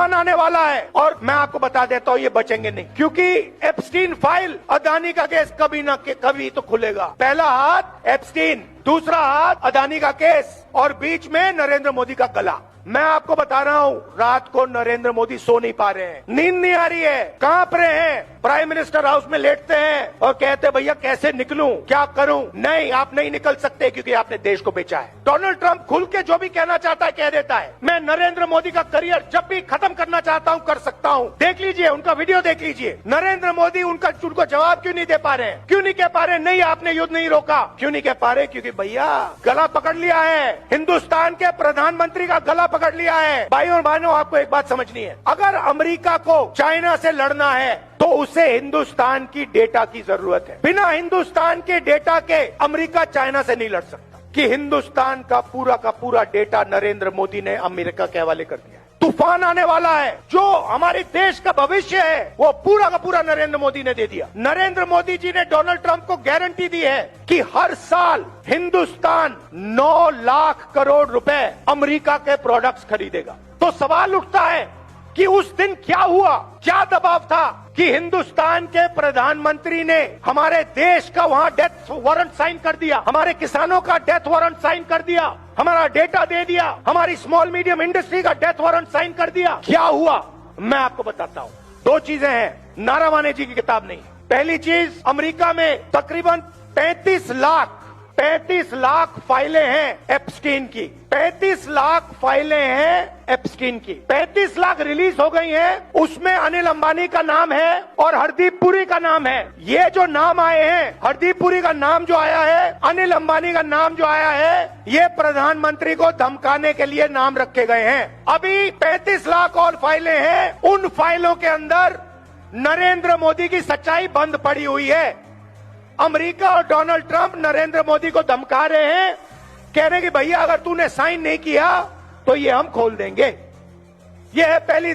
तूफान आने वाला है। और मैं आपको बता देता हूँ ये बचेंगे नहीं, क्योंकि एप्स्टीन फाइल, अदानी का केस कभी ना कभी तो खुलेगा। पहला हाथ एप्स्टीन, दूसरा हाथ अदानी का केस और बीच में नरेंद्र मोदी का गला। मैं आपको बता रहा हूँ, रात को नरेंद्र मोदी सो नहीं पा रहे हैं, नींद नहीं आ रही है, कांप रहे हैं, प्राइम मिनिस्टर हाउस में लेटते हैं और कहते हैं भैया कैसे निकलूं, क्या करूं। नहीं, आप नहीं निकल सकते क्योंकि आपने देश को बेचा है। डोनाल्ड ट्रंप खुल के जो भी कहना चाहता है कह देता है। मैं नरेंद्र मोदी का करियर जब भी खत्म करना चाहता हूं कर सकता हूं। देख लीजिए, उनका वीडियो देख लीजिए। नरेंद्र मोदी उनको जवाब क्यों नहीं दे पा रहे हैं? क्यों नहीं कह पा रहे? नहीं, आपने युद्ध नहीं रोका। क्यों नहीं कह पा रहे? क्योंकि भैया गला पकड़ लिया है, हिंदुस्तान के प्रधानमंत्री का गला पकड़ लिया है। भाइयों और बहनों, आपको एक बात समझनी है, अगर अमेरिका को चाइना से लड़ना है तो उसे हिंदुस्तान की डेटा की जरूरत है। बिना हिंदुस्तान के डेटा के अमेरिका चाइना से नहीं लड़ सकता। कि हिंदुस्तान का पूरा डेटा नरेंद्र मोदी ने अमेरिका के हवाले कर दिया। तूफान आने वाला है, जो हमारे देश का भविष्य है वो पूरा का पूरा नरेंद्र मोदी ने दे दिया। नरेंद्र मोदी जी ने डोनाल्ड ट्रंप को गारंटी दी है कि हर साल हिंदुस्तान 9 लाख करोड़ रुपए अमेरिका के प्रोडक्ट्स खरीदेगा। तो सवाल उठता है कि उस दिन क्या हुआ, क्या दबाव था कि हिंदुस्तान के प्रधानमंत्री ने हमारे देश का वहां डेथ वारंट साइन कर दिया, हमारे किसानों का डेथ वारंट साइन कर दिया, हमारा डेटा दे दिया, हमारी स्मॉल मीडियम इंडस्ट्री का डेथ वारंट साइन कर दिया। क्या हुआ मैं आपको बताता हूं। 2 चीजें हैं, नारावाने जी की किताब नहीं। पहली चीज, अमेरिका में तकरीबन 35 लाख फाइलें हैं एप्स्टीन की। 35 लाख फाइलें हैं एप्स्टीन की। 35 लाख रिलीज हो गई हैं, उसमें अनिल अंबानी का नाम है और हरदीप पुरी का नाम है। ये जो नाम आए हैं, हरदीप पुरी का नाम जो आया है, अनिल अंबानी का नाम जो आया है, ये प्रधानमंत्री को धमकाने के लिए नाम रखे गए हैं। अभी 35 लाख और फाइलें हैं, उन फाइलों के अंदर नरेंद्र मोदी की सच्चाई बंद पड़ी हुई है। अमेरिका और डोनाल्ड ट्रंप नरेंद्र मोदी को धमका रहे हैं, कह रहे हैं कि भैया अगर तूने साइन नहीं किया तो ये हम खोल देंगे। ये है पहली